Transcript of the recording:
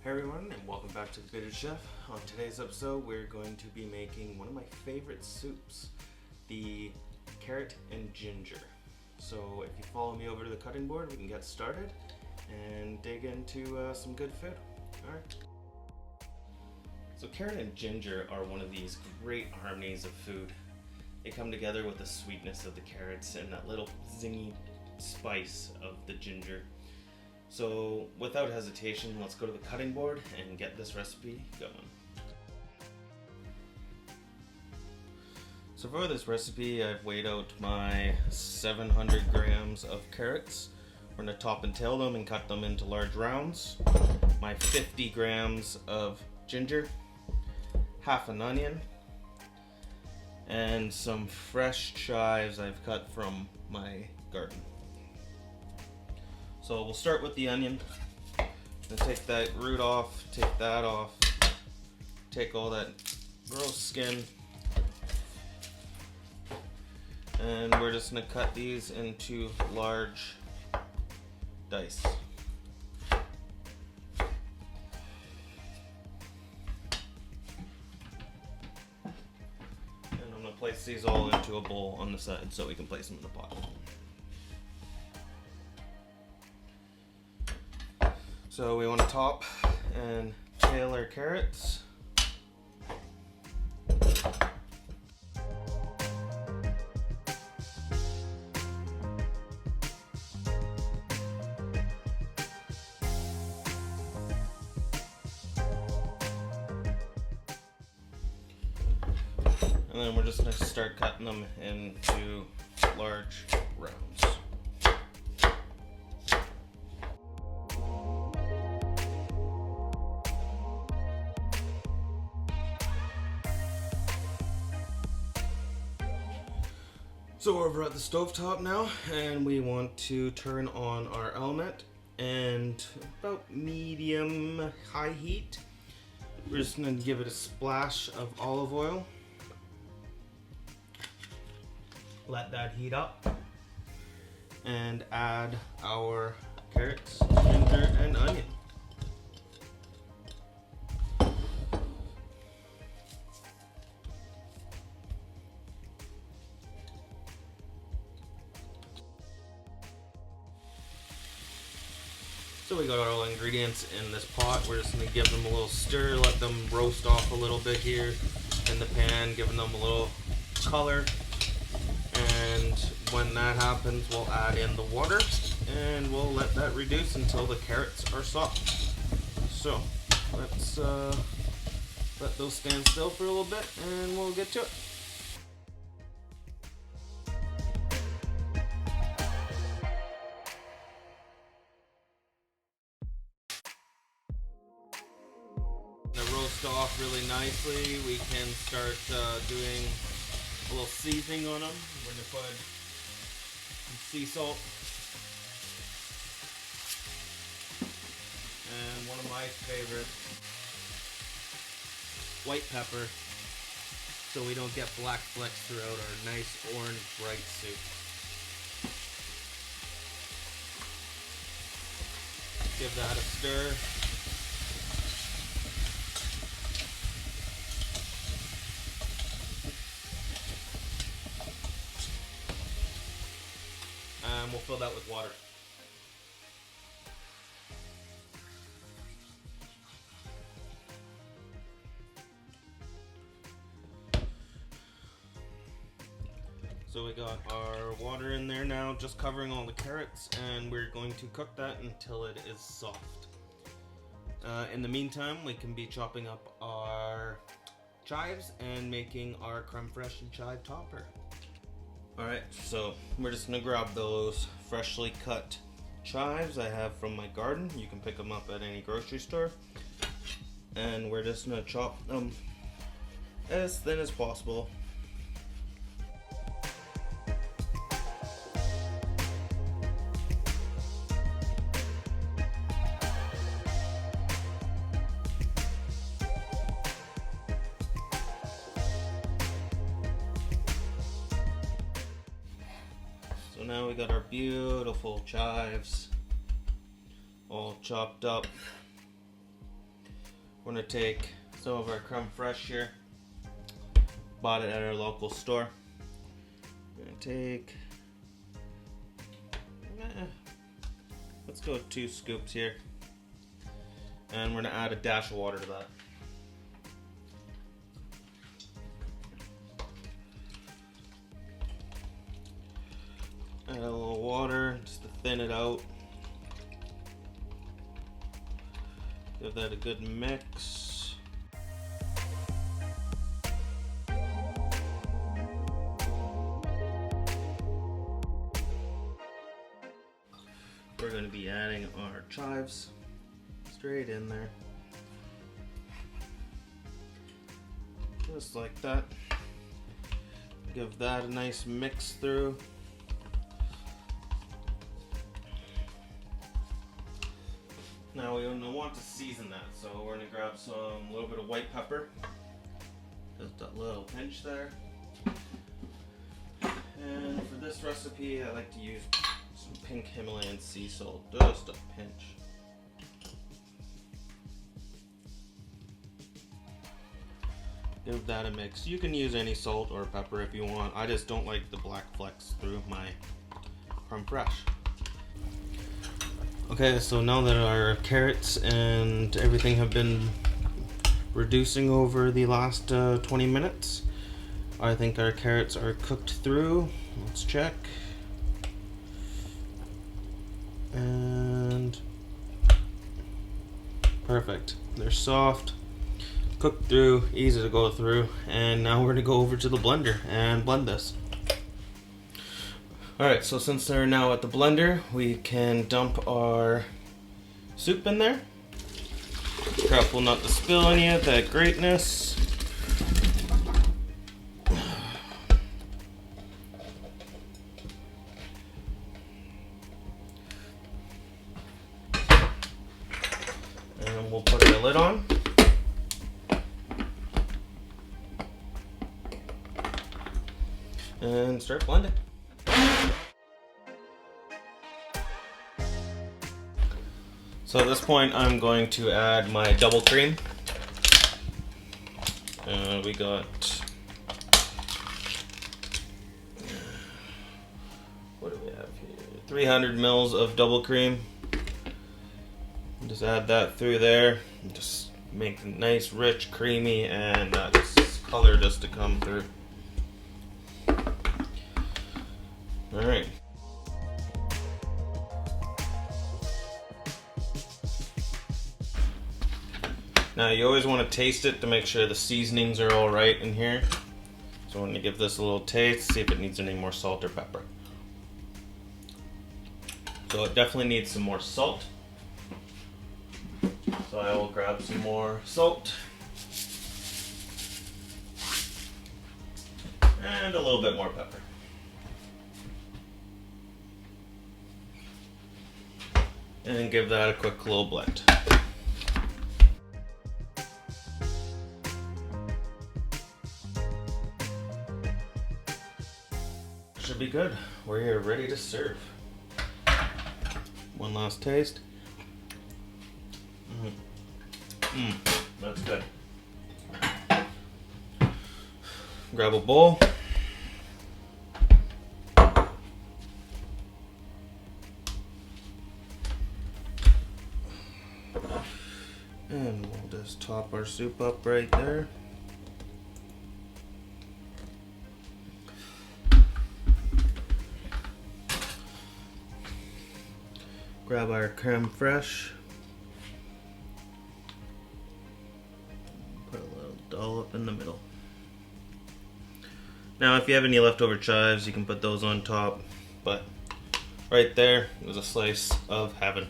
Hey everyone, and welcome back to The Bearded Chef. On today's episode, we're going to be making one of my favorite soups, the carrot and ginger. So if you follow me over to the cutting board, we can get started and dig into some good food. Alright. So carrot and ginger are one of these great harmonies of food. They come together with the sweetness of the carrots and that little zingy spice of the ginger. So without hesitation, let's go to the cutting board and get this recipe going. So for this recipe, I've weighed out my 700 grams of carrots. We're going to top and tail them and cut them into large rounds. My 50 grams of ginger, half an onion, and some fresh chives I've cut from my garden. So we'll start with the onion. And take that root off, take that off, take all that gross skin, and we're just gonna cut these into large dice. And I'm gonna place these all into a bowl on the side so we can place them in the pot. So we want to top and tail our carrots. And then we're just going to start cutting them into large rounds. So we're over at the stovetop now, and we want to turn on our element and about medium high heat. We're just going to give it a splash of olive oil. Let that heat up and add our carrots, ginger, and onion. So we got our all ingredients in this pot. We're just going to give them a little stir, let them roast off a little bit here in the pan, giving them a little color. And when that happens, we'll add in the water and we'll let that reduce until the carrots are soft. So let's let those stand still for a little bit and we'll get to it. Off really nicely, we can start doing a little seasoning on them. We're going to put some sea salt and one of my favorite, white pepper, so we don't get black flecks throughout our nice orange bright soup. Give that a stir. And we'll fill that with water. So we got our water in there now, just covering all the carrots, and we're going to cook that until it is soft. In the meantime, we can be chopping up our chives and making our creme fraiche and chive topper. Alright, so we're just going to grab those freshly cut chives I have from my garden. You can pick them up at any grocery store. And we're just going to chop them as thin as possible. So now we got our beautiful chives all chopped up. We're gonna take some of our creme fraiche here. Bought it at our local store. We're gonna take, let's go with 2 scoops here. And we're gonna add a dash of water to that. Add a little water just to thin it out. Give that a good mix. We're going to be adding our chives straight in there. Just like that. Give that a nice mix through. Now we want to season that, so we're going to grab a little bit of white pepper. Just that little pinch there. And for this recipe, I like to use some pink Himalayan sea salt, just a pinch. Give that a mix. You can use any salt or pepper if you want. I just don't like the black flecks through my creme fraiche. Okay, so now that our carrots and everything have been reducing over the last 20 minutes, I think our carrots are cooked through. Let's check. And perfect. They're soft, cooked through, easy to go through. And now we're gonna go over to the blender and blend this. Alright, so since they're now at the blender, we can dump our soup in there. Careful not to spill any of that greatness. And we'll put the lid on. And start blending. So at this point, I'm going to add my double cream. We got, what do we have here? 300 mils of double cream. Just add that through there. Just make it nice, rich, creamy, and just color just to come through. All right. Now you always want to taste it to make sure the seasonings are all right in here. So when you give this a little taste, see if it needs any more salt or pepper. So it definitely needs some more salt. So I will grab some more salt. And a little bit more pepper. And give that a quick little blend. Should be good. We're here ready to serve. One last taste. That's good. Grab a bowl. And we'll just top our soup up right there. Grab our creme fraiche. Put a little dollop in the middle. Now if you have any leftover chives, you can put those on top. But right there is a slice of heaven.